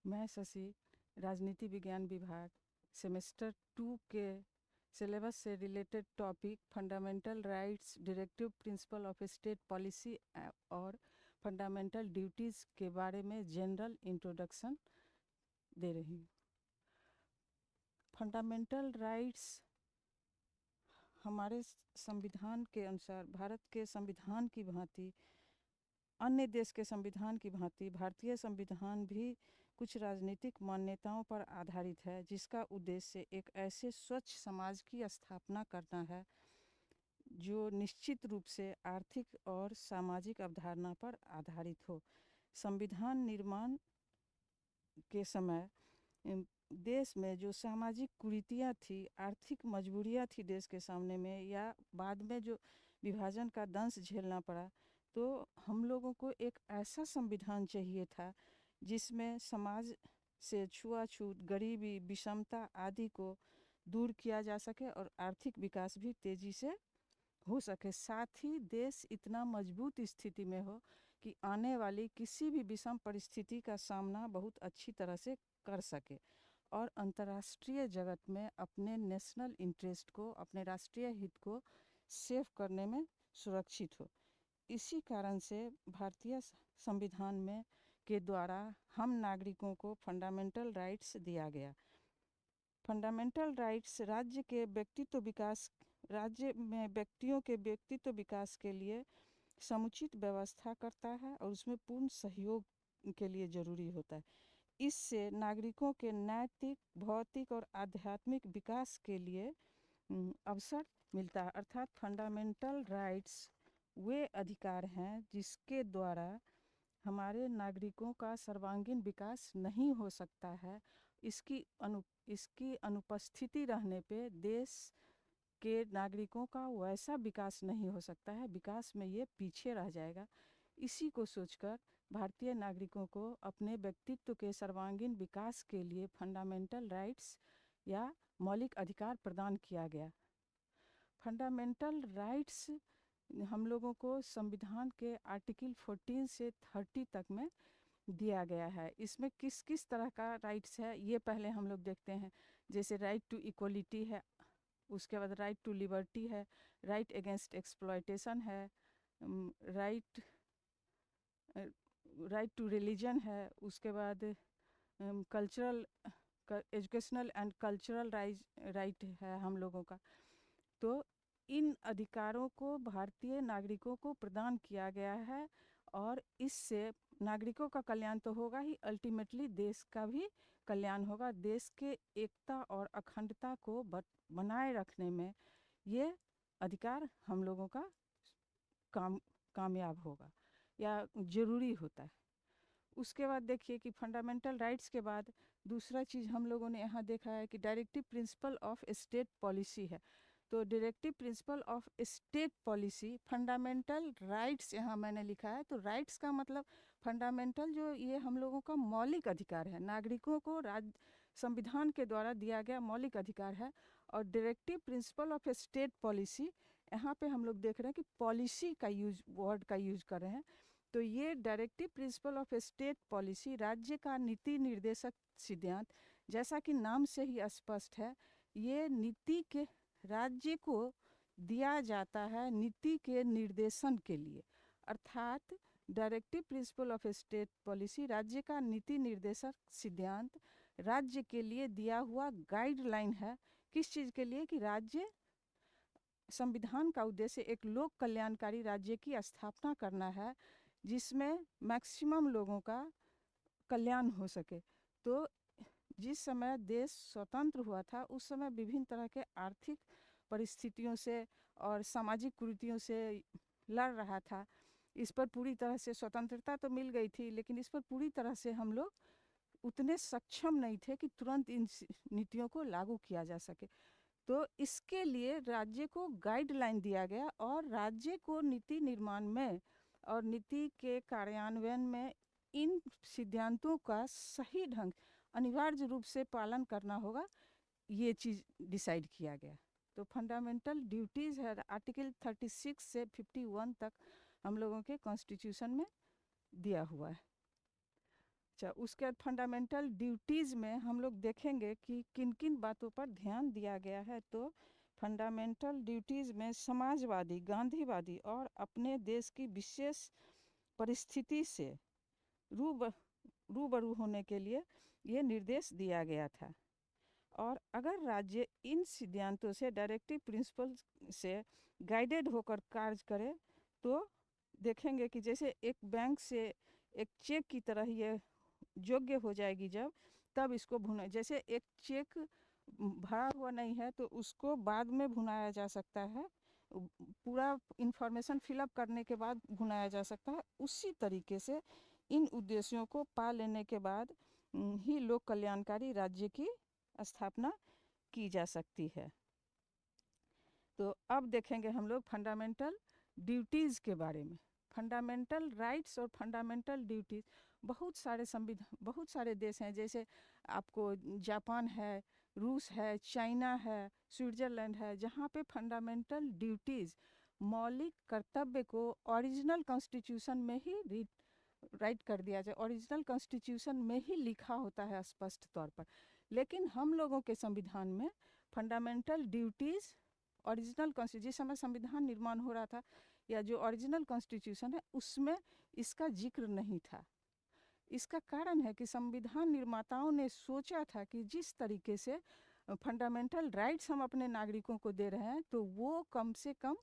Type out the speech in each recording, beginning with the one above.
मैं शशि राजनीति विज्ञान विभाग सेमेस्टर 2 के सिलेबस से related topic fundamental rights, directive principle of state policy और फंडामेंटल ड्यूटीज़ के बारे में जनरल इंट्रोडक्शन दे रही हूँ। फंडामेंटल राइट्स हमारे संविधान के अनुसार, भारत के संविधान की भांति, अन्य देश के संविधान की भांति भारतीय संविधान भी कुछ राजनीतिक मान्यताओं पर आधारित है, जिसका उद्देश्य एक ऐसे स्वच्छ समाज की स्थापना करना है जो निश्चित रूप से आर्थिक और सामाजिक अवधारणा पर आधारित हो। संविधान निर्माण के समय देश में जो सामाजिक कुरीतियाँ थी, आर्थिक मजबूरियाँ थी देश के सामने में, या बाद में जो विभाजन का दंश झेलना पड़ा, तो हम लोगों को एक ऐसा संविधान चाहिए था जिसमें समाज से छुआछूत, गरीबी, विषमता आदि को दूर किया जा सके और आर्थिक विकास भी तेज़ी से हो सके। साथ ही देश इतना मजबूत स्थिति में हो कि आने वाली किसी भी विषम परिस्थिति का सामना बहुत अच्छी तरह से कर सके और अंतर्राष्ट्रीय जगत में अपने नेशनल इंटरेस्ट को, अपने राष्ट्रीय हित को सेव करने में सुरक्षित हो। इसी कारण से भारतीय संविधान में के द्वारा हम नागरिकों को फंडामेंटल राइट्स दिया गया। फंडामेंटल राइट्स राज्य में व्यक्तियों के व्यक्तित्व विकास के लिए समुचित व्यवस्था करता है और उसमें पूर्ण सहयोग के लिए ज़रूरी होता है। इससे नागरिकों के नैतिक, भौतिक और आध्यात्मिक विकास के लिए अवसर मिलता है। अर्थात फंडामेंटल राइट्स वे अधिकार हैं जिसके द्वारा हमारे नागरिकों का सर्वांगीण विकास नहीं हो सकता है। इसकी अनुपस्थिति रहने पे देश के नागरिकों का वैसा विकास नहीं हो सकता है, विकास में ये पीछे रह जाएगा। इसी को सोचकर भारतीय नागरिकों को अपने व्यक्तित्व के सर्वांगीण विकास के लिए फंडामेंटल राइट्स या मौलिक अधिकार प्रदान किया गया। फंडामेंटल राइट्स हम लोगों को संविधान के आर्टिकल 14 से 30 तक में दिया गया है। इसमें किस किस तरह का राइट्स है ये पहले हम लोग देखते हैं। जैसे राइट टू इक्वलिटी है, उसके बाद राइट टू लिबर्टी है, राइट अगेंस्ट एक्सप्लॉयटेशन है, राइट टू रिलीजन है, उसके बाद cultural, educational and cultural right है हम लोगों का। तो इन अधिकारों को भारतीय नागरिकों को प्रदान किया गया है और इससे नागरिकों का कल्याण तो होगा ही, अल्टीमेटली देश का भी कल्याण होगा। देश के एकता और अखंडता को बनाए रखने में ये अधिकार हम लोगों का कामयाब होगा या ज़रूरी होता है। उसके बाद देखिए कि फंडामेंटल राइट्स के बाद दूसरा चीज़ हम लोगों ने यहाँ देखा है कि directive principle of state policy है। तो directive principle of state policy, fundamental rights यहाँ मैंने लिखा है, तो राइट्स का मतलब फंडामेंटल, जो ये हम लोगों का मौलिक अधिकार है, नागरिकों को संविधान के द्वारा दिया गया मौलिक अधिकार है। और directive principle of state policy, यहाँ पे हम लोग देख रहे हैं कि पॉलिसी का वर्ड का यूज कर रहे हैं। तो ये directive principle of state policy राज्य का नीति निर्देशक सिद्धांत, जैसा कि नाम से ही स्पष्ट है, ये नीति के राज्य को दिया जाता है नीति के निर्देशन के लिए। अर्थात directive principle of state policy राज्य का नीति निर्देशक सिद्धांत राज्य के लिए दिया हुआ गाइडलाइन है। किस चीज़ के लिए? कि राज्य, संविधान का उद्देश्य एक लोक कल्याणकारी राज्य की स्थापना करना है जिसमें मैक्सिमम लोगों का कल्याण हो सके। तो जिस समय देश स्वतंत्र हुआ था उस समय विभिन्न तरह के आर्थिक परिस्थितियों से और सामाजिक कुरीतियों से लड़ रहा था। इस पर पूरी तरह से स्वतंत्रता तो मिल गई थी, लेकिन इस पर पूरी तरह से हम लोग उतने सक्षम नहीं थे कि तुरंत इन नीतियों को लागू किया जा सके। तो इसके लिए राज्य को गाइडलाइन दिया गया और राज्य को नीति निर्माण में और नीति के कार्यान्वयन में इन सिद्धांतों का सही ढंग, अनिवार्य रूप से पालन करना होगा, ये चीज़ डिसाइड किया गया। तो फंडामेंटल ड्यूटीज़ है आर्टिकल 36 से 51 तक हम लोगों के कॉन्स्टिट्यूशन में दिया हुआ है। अच्छा, उसके बाद फंडामेंटल ड्यूटीज़ में हम लोग देखेंगे कि किन किन बातों पर ध्यान दिया गया है। तो फंडामेंटल ड्यूटीज़ में समाजवादी, गांधीवादी और अपने देश की विशेष परिस्थिति से रूब रूबरू होने के लिए ये निर्देश दिया गया था। और अगर राज्य इन सिद्धांतों से, डायरेक्टिव प्रिंसिपल से गाइडेड होकर कार्य करे तो देखेंगे कि जैसे एक बैंक से एक चेक की तरह ये योग्य हो जाएगी जब, तब इसको भुना, जैसे एक चेक भरा हुआ नहीं है तो उसको बाद में भुनाया जा सकता है, पूरा इंफॉर्मेशन फिलअप करने के बाद भुनाया जा सकता है। उसी तरीके से इन उद्देश्यों को पा लेने के बाद ही लोक कल्याणकारी राज्य की स्थापना की जा सकती है। तो अब देखेंगे हम लोग फंडामेंटल ड्यूटीज़ के बारे में। फंडामेंटल राइट्स और फंडामेंटल ड्यूटीज़, बहुत सारे देश हैं, जैसे आपको जापान है, रूस है, चाइना है, स्विट्ज़रलैंड है, जहाँ पे फंडामेंटल ड्यूटीज़, मौलिक कर्तव्य को ओरिजिनल कॉन्स्टिट्यूशन में ही राइट कर दिया जाए, ओरिजिनल कॉन्स्टिट्यूशन में ही लिखा होता है स्पष्ट तौर पर। लेकिन हम लोगों के संविधान में फंडामेंटल ड्यूटीज़ ओरिजिनल कॉन्स्टिट्यूशन, जिस समय संविधान निर्माण हो रहा था या जो ओरिजिनल कॉन्स्टिट्यूशन है उसमें इसका जिक्र नहीं था। इसका कारण है कि संविधान निर्माताओं ने सोचा था कि जिस तरीके से फंडामेंटल राइट्स हम अपने नागरिकों को दे रहे हैं तो वो कम से कम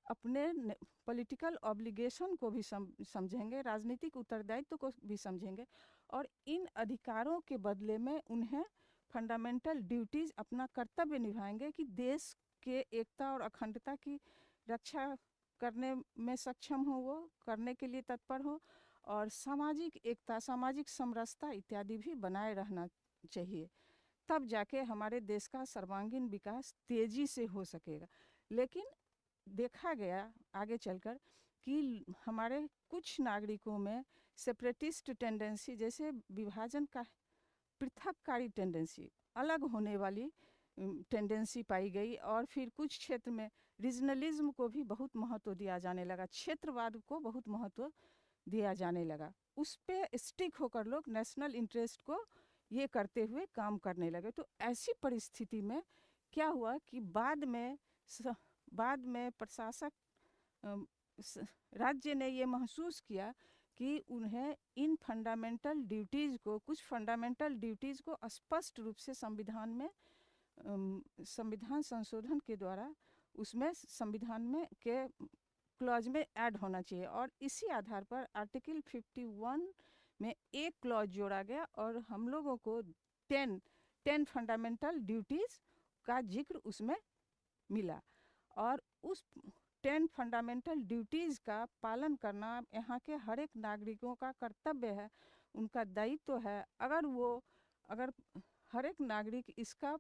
अपने पॉलिटिकल ऑब्लिगेशन को भी समझेंगे, राजनीतिक उत्तरदायित्व को भी समझेंगे, और इन अधिकारों के बदले में उन्हें फंडामेंटल ड्यूटीज़, अपना कर्तव्य निभाएंगे कि देश के एकता और अखंडता की रक्षा करने में सक्षम हो, वो करने के लिए तत्पर हो, और सामाजिक एकता, सामाजिक समरसता इत्यादि भी बनाए रहना चाहिए। तब जाके हमारे देश का सर्वांगीण विकास तेज़ी से हो सकेगा। लेकिन देखा गया आगे चलकर कि हमारे कुछ नागरिकों में सेपरेटिस्ट टेंडेंसी, जैसे विभाजन का पृथककारी टेंडेंसी, अलग होने वाली टेंडेंसी पाई गई, और फिर कुछ क्षेत्र में रीजनलिज्म को भी बहुत महत्व दिया जाने लगा, क्षेत्रवाद को बहुत महत्व दिया जाने लगा। उस पे स्टिक होकर लोग नेशनल इंटरेस्ट को ये करते हुए काम करने लगे। तो ऐसी परिस्थिति में क्या हुआ कि बाद में प्रशासक राज्य ने ये महसूस किया कि उन्हें इन फंडामेंटल ड्यूटीज़ को, कुछ फंडामेंटल ड्यूटीज़ को स्पष्ट रूप से संविधान में, संविधान संशोधन के द्वारा उसमें संविधान में के क्लॉज में ऐड होना चाहिए, और इसी आधार पर आर्टिकल 51 में एक क्लॉज जोड़ा गया और हम लोगों को 10 फंडामेंटल ड्यूटीज़ का जिक्र उसमें मिला। और उस 10 फंडामेंटल ड्यूटीज़ का पालन करना यहाँ के हर एक नागरिकों का कर्तव्य है, उनका दायित्व है। अगर हर एक नागरिक इसका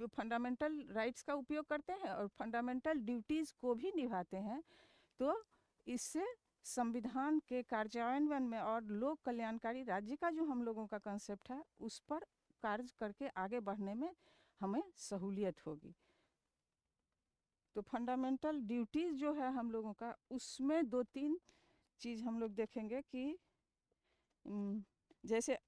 फंडामेंटल राइट्स का उपयोग करते हैं और फंडामेंटल ड्यूटीज़ को भी निभाते हैं, तो इससे संविधान के कार्यान्वयन में और लोक कल्याणकारी राज्य का जो हम लोगों का कंसेप्ट है उस पर कार्य करके आगे बढ़ने में हमें सहूलियत होगी। तो फंडामेंटल ड्यूटीज़ जो है हम लोगों का, उसमें 2-3 चीज़ हम लोग देखेंगे कि जैसे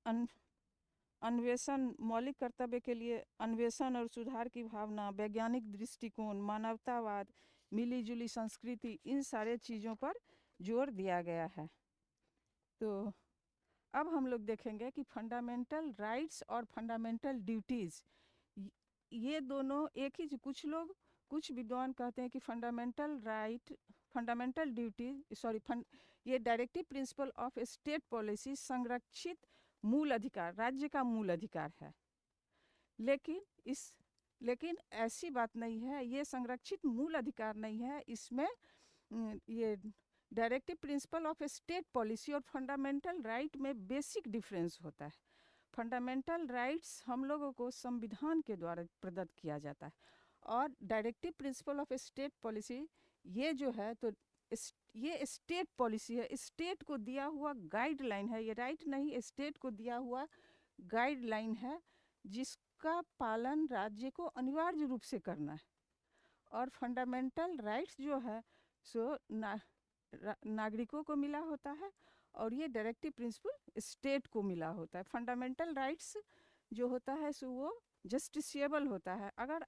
अन्वेषण, मौलिक कर्तव्य के लिए अन्वेषण और सुधार की भावना, वैज्ञानिक दृष्टिकोण, मानवतावाद, मिलीजुली संस्कृति, इन सारे चीज़ों पर जोर दिया गया है। तो अब हम लोग देखेंगे कि फंडामेंटल राइट्स और फंडामेंटल ड्यूटीज़ ये दोनों एक ही, कुछ विद्वान कहते हैं कि फंडामेंटल ड्यूटी ये directive principle of state policy संरक्षित मूल अधिकार, राज्य का मूल अधिकार है। लेकिन ऐसी बात नहीं है, ये संरक्षित मूल अधिकार नहीं है। इसमें ये directive principle of state policy और फंडामेंटल राइट में बेसिक डिफरेंस होता है। फंडामेंटल राइट्स हम लोगों को संविधान के द्वारा प्रदत्त किया जाता है, और directive principle of state policy ये जो है, तो ये स्टेट पॉलिसी है, स्टेट को दिया हुआ गाइडलाइन है, ये राइट नहीं, स्टेट को दिया हुआ गाइडलाइन है जिसका पालन राज्य को अनिवार्य रूप से करना है। और फंडामेंटल राइट्स जो है सो नागरिकों को मिला होता है, और ये डायरेक्टिव प्रिंसिपल स्टेट को मिला होता है। फंडामेंटल राइट्स जो होता है सो वो जस्टिसिएबल होता है। अगर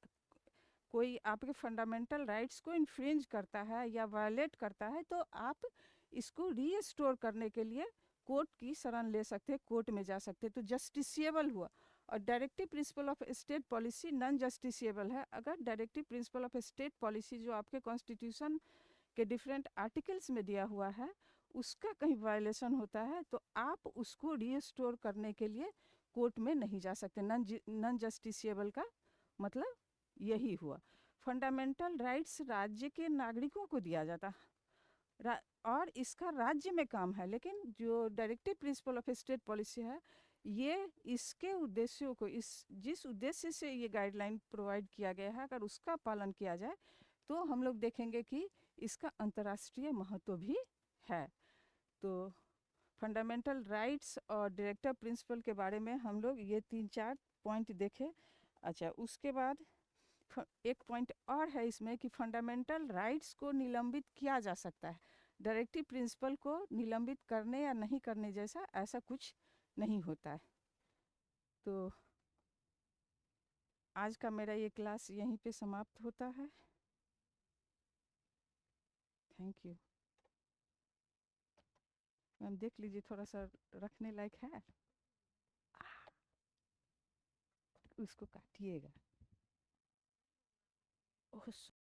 कोई आपके फंडामेंटल राइट्स को इन्फ्रिंज करता है या वायलेट करता है तो आप इसको रीस्टोर करने के लिए कोर्ट की शरण ले सकते हैं, कोर्ट में जा सकते हैं, तो जस्टिसिएबल हुआ। और directive principle of state policy non justiciable है। अगर directive principle of state policy जो आपके कॉन्स्टिट्यूशन के डिफरेंट आर्टिकल्स में दिया हुआ है उसका कहीं वायलेशन होता है तो आप उसको रीस्टोर करने के लिए कोर्ट में नहीं जा सकते। नॉन जस्टिसिएबल का मतलब यही हुआ। फंडामेंटल राइट्स राज्य के नागरिकों को दिया जाता और इसका राज्य में काम है, लेकिन जो directive principle of state policy है ये इसके उद्देश्यों को जिस उद्देश्य से ये गाइडलाइन प्रोवाइड किया गया है अगर उसका पालन किया जाए तो हम लोग देखेंगे कि इसका अंतर्राष्ट्रीय महत्व भी है। तो फंडामेंटल राइट्स और डायरेक्टिव प्रिंसिपल के बारे में हम लोग ये 3-4 पॉइंट देखे। अच्छा, उसके बाद एक पॉइंट और है इसमें कि फंडामेंटल राइट्स को निलंबित किया जा सकता है। डायरेक्टिव प्रिंसिपल को निलंबित करने या नहीं करने जैसा ऐसा कुछ नहीं होता है। तो आज का मेरा ये क्लास यहीं पे समाप्त होता है। Thank you. मैम देख लीजिए थोड़ा सा रखने लायक है, उसको काटिएगा। ओह